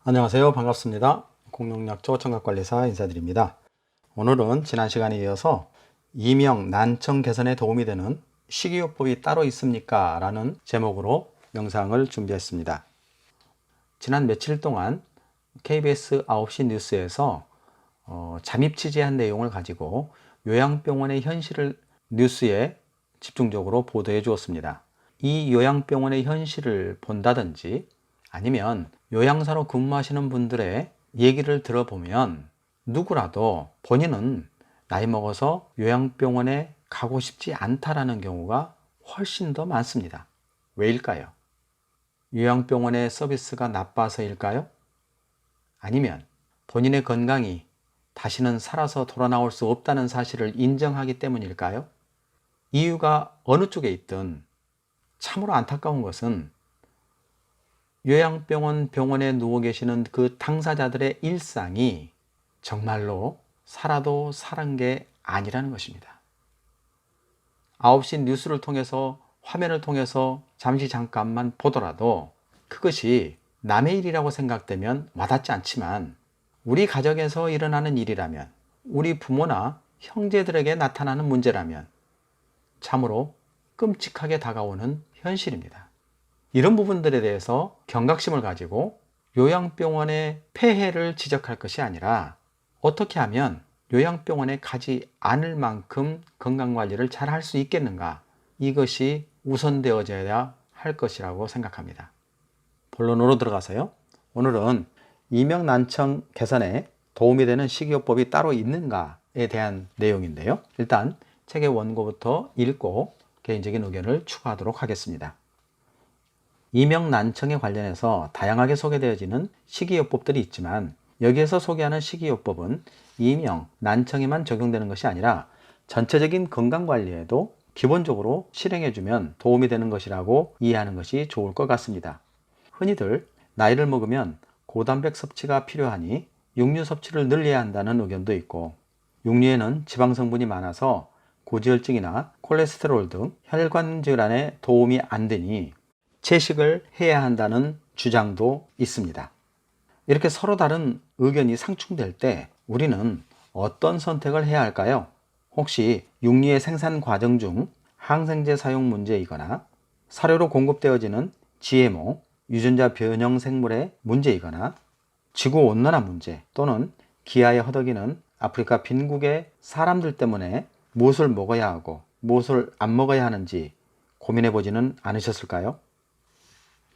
안녕하세요. 반갑습니다. 공룡약초 청각관리사 인사드립니다. 오늘은 지난 시간에 이어서 이명 난청 개선에 도움이 되는 식이요법이 따로 있습니까? 라는 제목으로 영상을 준비했습니다. 지난 며칠 동안 KBS 9시 뉴스에서 잠입 취재한 내용을 가지고 요양병원의 현실을 뉴스에 집중적으로 보도해 주었습니다. 이 요양병원의 현실을 본다든지 아니면 요양사로 근무하시는 분들의 얘기를 들어보면 누구라도 본인은 나이 먹어서 요양병원에 가고 싶지 않다라는 경우가 훨씬 더 많습니다. 왜일까요? 요양병원의 서비스가 나빠서일까요? 아니면 본인의 건강이 다시는 살아서 돌아 나올 수 없다는 사실을 인정하기 때문일까요? 이유가 어느 쪽에 있든 참으로 안타까운 것은 요양병원 병원에 누워 계시는 그 당사자들의 일상이 정말로 살아도 사는 게 아니라는 것입니다. 9시 뉴스를 통해서 화면을 통해서 잠깐만 보더라도 그것이 남의 일이라고 생각되면 와닿지 않지만 우리 가정에서 일어나는 일이라면 우리 부모나 형제들에게 나타나는 문제라면 참으로 끔찍하게 다가오는 현실입니다. 이런 부분들에 대해서 경각심을 가지고 요양병원의 폐해를 지적할 것이 아니라 어떻게 하면 요양병원에 가지 않을 만큼 건강관리를 잘 할 수 있겠는가, 이것이 우선되어져야 할 것이라고 생각합니다. 본론으로 들어가서요. 오늘은 이명난청 개선에 도움이 되는 식이요법이 따로 있는가에 대한 내용인데요. 일단 책의 원고부터 읽고 개인적인 의견을 추가하도록 하겠습니다. 이명난청에 관련해서 다양하게 소개되어지는 식이요법들이 있지만 여기에서 소개하는 식이요법은 이명, 난청에만 적용되는 것이 아니라 전체적인 건강관리에도 기본적으로 실행해주면 도움이 되는 것이라고 이해하는 것이 좋을 것 같습니다. 흔히들 나이를 먹으면 고단백 섭취가 필요하니 육류 섭취를 늘려야 한다는 의견도 있고, 육류에는 지방 성분이 많아서 고지혈증이나 콜레스테롤 등 혈관 질환에 도움이 안 되니 채식을 해야 한다는 주장도 있습니다. 이렇게 서로 다른 의견이 상충될 때 우리는 어떤 선택을 해야 할까요? 혹시 육류의 생산 과정 중 항생제 사용 문제이거나 사료로 공급되어지는 GMO, 유전자 변형 생물의 문제이거나 지구온난화 문제 또는 기아에 허덕이는 아프리카 빈국의 사람들 때문에 무엇을 먹어야 하고 무엇을 안 먹어야 하는지 고민해 보지는 않으셨을까요?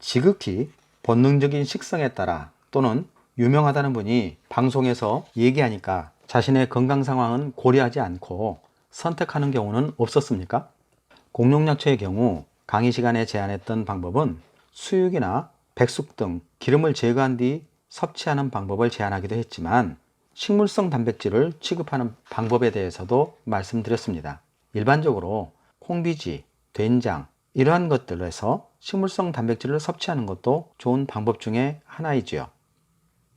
지극히 본능적인 식성에 따라 또는 유명하다는 분이 방송에서 얘기하니까 자신의 건강 상황은 고려하지 않고 선택하는 경우는 없었습니까? 공룡약초의 경우 강의 시간에 제안했던 방법은 수육이나 백숙 등 기름을 제거한 뒤 섭취하는 방법을 제안하기도 했지만 식물성 단백질을 취급하는 방법에 대해서도 말씀드렸습니다. 일반적으로 콩비지, 된장 이러한 것들에서 식물성 단백질을 섭취하는 것도 좋은 방법 중에 하나이지요.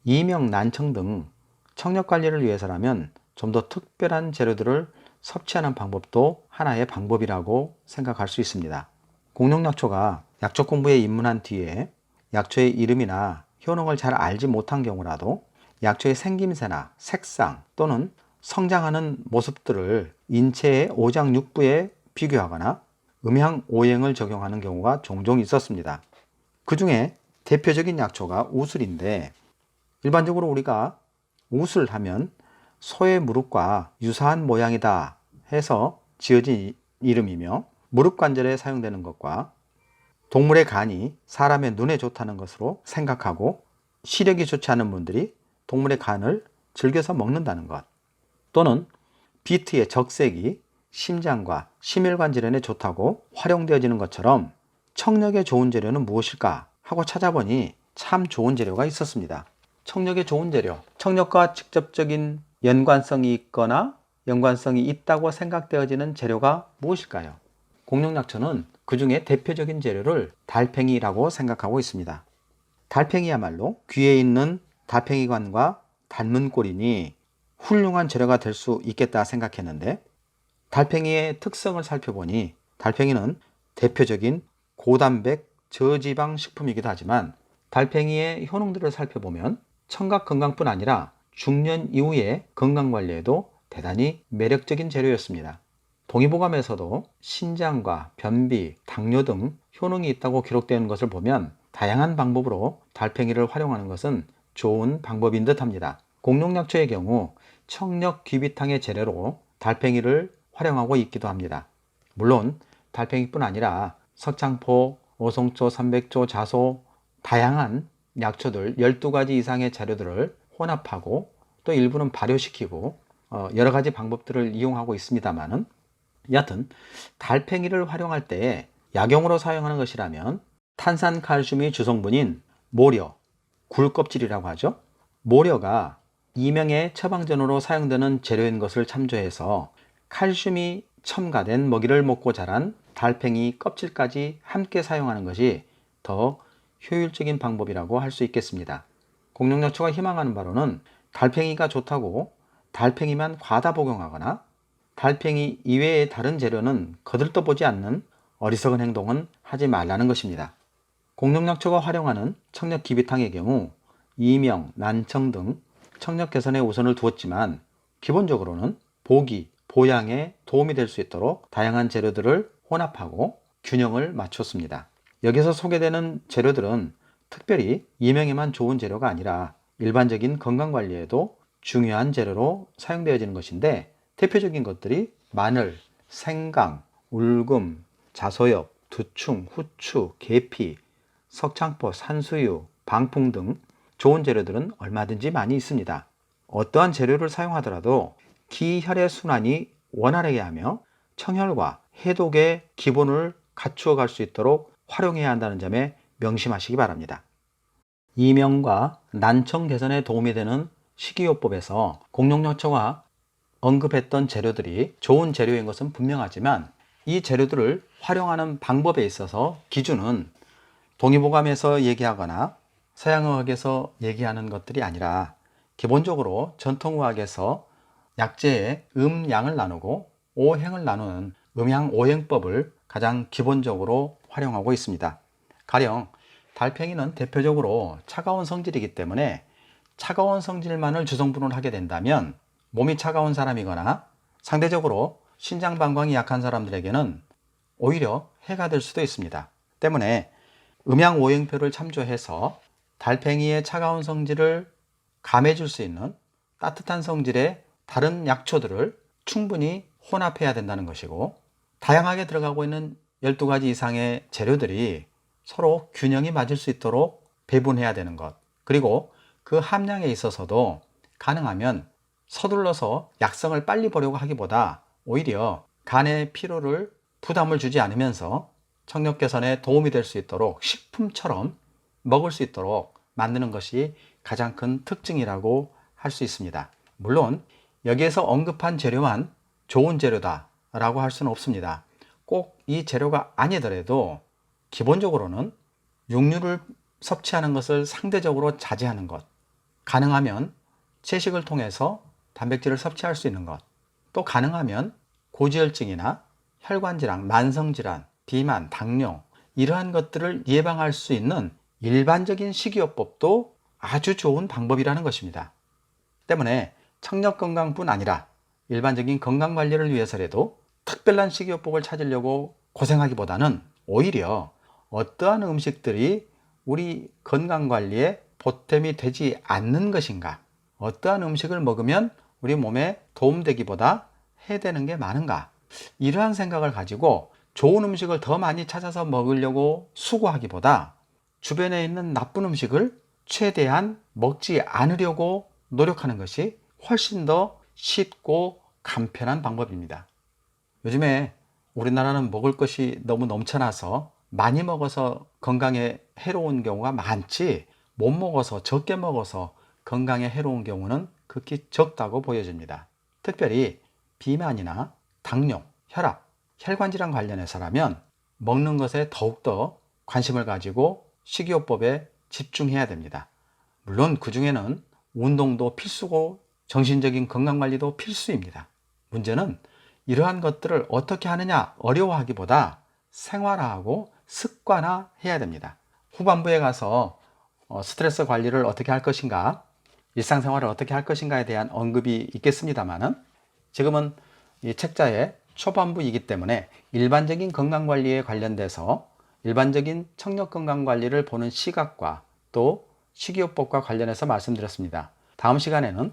이명, 난청 등 청력 관리를 위해서라면 좀 더 특별한 재료들을 섭취하는 방법도 하나의 방법이라고 생각할 수 있습니다. 공룡약초가 약초 공부에 입문한 뒤에 약초의 이름이나 효능을 잘 알지 못한 경우라도 약초의 생김새나 색상 또는 성장하는 모습들을 인체의 오장육부에 비교하거나 음향 오행을 적용하는 경우가 종종 있었습니다. 그 중에 대표적인 약초가 우슬인데, 일반적으로 우리가 우슬 하면 소의 무릎과 유사한 모양이다 해서 지어진 이름이며 무릎 관절에 사용되는 것과 동물의 간이 사람의 눈에 좋다는 것으로 생각하고 시력이 좋지 않은 분들이 동물의 간을 즐겨서 먹는다는 것, 또는 비트의 적색이 심장과 심혈관 질환에 좋다고 활용되어지는 것처럼 청력에 좋은 재료는 무엇일까 하고 찾아보니 참 좋은 재료가 있었습니다. 청력에 좋은 재료, 청력과 직접적인 연관성이 있거나 연관성이 있다고 생각되어지는 재료가 무엇일까요? 공룡약초는 그 중에 대표적인 재료를 달팽이라고 생각하고 있습니다. 달팽이야말로 귀에 있는 달팽이관과 닮은 꼴이니 훌륭한 재료가 될 수 있겠다 생각했는데, 달팽이의 특성을 살펴보니 달팽이는 대표적인 고단백 저지방 식품이기도 하지만 달팽이의 효능들을 살펴보면 청각 건강뿐 아니라 중년 이후의 건강관리에도 대단히 매력적인 재료였습니다. 동의보감에서도 신장과 변비, 당뇨 등 효능이 있다고 기록되는 것을 보면 다양한 방법으로 달팽이를 활용하는 것은 좋은 방법인 듯 합니다. 공룡약초의 경우 청력 귀비탕의 재료로 달팽이를 활용하고 있기도 합니다. 물론 달팽이뿐 아니라 석창포, 오송초, 삼백조, 자소, 다양한 약초들 12가지 이상의 재료들을 혼합하고 또 일부는 발효시키고 여러 가지 방법들을 이용하고 있습니다만은 여하튼 달팽이를 활용할 때 약용으로 사용하는 것이라면 탄산칼슘이 주성분인 모려, 굴껍질이라고 하죠. 모려가 이명의 처방전으로 사용되는 재료인 것을 참조해서 칼슘이 첨가된 먹이를 먹고 자란 달팽이 껍질까지 함께 사용하는 것이 더 효율적인 방법이라고 할 수 있겠습니다. 공룡약초가 희망하는 바로는 달팽이가 좋다고 달팽이만 과다 복용하거나 달팽이 이외의 다른 재료는 거들떠보지 않는 어리석은 행동은 하지 말라는 것입니다. 공룡약초가 활용하는 청력 기비탕의 경우 이명, 난청 등 청력 개선에 우선을 두었지만 기본적으로는 보기, 보양에 도움이 될 수 있도록 다양한 재료들을 혼합하고 균형을 맞췄습니다. 여기서 소개되는 재료들은 특별히 이명에만 좋은 재료가 아니라 일반적인 건강관리에도 중요한 재료로 사용되어지는 것인데 대표적인 것들이 마늘, 생강, 울금, 자소엽, 두충, 후추, 계피, 석창포, 산수유, 방풍 등 좋은 재료들은 얼마든지 많이 있습니다. 어떠한 재료를 사용하더라도 기혈의 순환이 원활하게 하며 청혈과 해독의 기본을 갖추어 갈 수 있도록 활용해야 한다는 점에 명심하시기 바랍니다. 이명과 난청 개선에 도움이 되는 식이요법에서 공룡약초가 언급했던 재료들이 좋은 재료인 것은 분명하지만 이 재료들을 활용하는 방법에 있어서 기준은 동의보감에서 얘기하거나 서양의학에서 얘기하는 것들이 아니라 기본적으로 전통의학에서 약재의 음양을 나누고 오행을 나누는 음양오행법을 가장 기본적으로 활용하고 있습니다. 가령 달팽이는 대표적으로 차가운 성질이기 때문에 차가운 성질만을 주성분을 하게 된다면 몸이 차가운 사람이거나 상대적으로 신장 방광이 약한 사람들에게는 오히려 해가 될 수도 있습니다. 때문에 음양오행표를 참조해서 달팽이의 차가운 성질을 감해줄 수 있는 따뜻한 성질의 다른 약초들을 충분히 혼합해야 된다는 것이고 다양하게 들어가고 있는 12가지 이상의 재료들이 서로 균형이 맞을 수 있도록 배분해야 되는 것, 그리고 그 함량에 있어서도 가능하면 서둘러서 약성을 빨리 보려고 하기보다 오히려 간의 피로를 부담을 주지 않으면서 청력 개선에 도움이 될 수 있도록 식품처럼 먹을 수 있도록 만드는 것이 가장 큰 특징이라고 할 수 있습니다. 물론 여기에서 언급한 재료만 좋은 재료다 라고 할 수는 없습니다. 꼭 이 재료가 아니더라도 기본적으로는 육류를 섭취하는 것을 상대적으로 자제하는 것, 가능하면 채식을 통해서 단백질을 섭취할 수 있는 것, 또 가능하면 고지혈증이나 혈관질환, 만성질환, 비만, 당뇨 이러한 것들을 예방할 수 있는 일반적인 식이요법도 아주 좋은 방법이라는 것입니다. 때문에 청력 건강뿐 아니라 일반적인 건강관리를 위해서라도 특별한 식이요법을 찾으려고 고생하기보다는 오히려 어떠한 음식들이 우리 건강관리에 보탬이 되지 않는 것인가, 어떠한 음식을 먹으면 우리 몸에 도움되기보다 해되는 게 많은가, 이러한 생각을 가지고 좋은 음식을 더 많이 찾아서 먹으려고 수고하기보다 주변에 있는 나쁜 음식을 최대한 먹지 않으려고 노력하는 것이 훨씬 더 쉽고 간편한 방법입니다. 요즘에 우리나라는 먹을 것이 너무 넘쳐나서 많이 먹어서 건강에 해로운 경우가 많지, 못 먹어서 적게 먹어서 건강에 해로운 경우는 극히 적다고 보여집니다. 특별히 비만이나 당뇨, 혈압, 혈관질환 관련해서라면 먹는 것에 더욱더 관심을 가지고 식이요법에 집중해야 됩니다. 물론 그 중에는 운동도 필수고 정신적인 건강관리도 필수입니다. 문제는 이러한 것들을 어떻게 하느냐 어려워하기보다 생활화하고 습관화해야 됩니다. 후반부에 가서 스트레스 관리를 어떻게 할 것인가, 일상생활을 어떻게 할 것인가에 대한 언급이 있겠습니다만은 지금은 이 책자의 초반부이기 때문에 일반적인 건강관리에 관련돼서 일반적인 청력 건강관리를 보는 시각과 또 식이요법과 관련해서 말씀드렸습니다. 다음 시간에는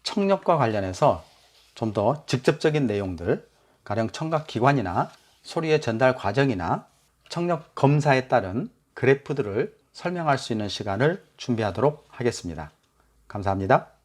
청력과 관련해서 좀 더 직접적인 내용들, 가령 청각기관이나 소리의 전달 과정이나 청력 검사에 따른 그래프들을 설명할 수 있는 시간을 준비하도록 하겠습니다. 감사합니다.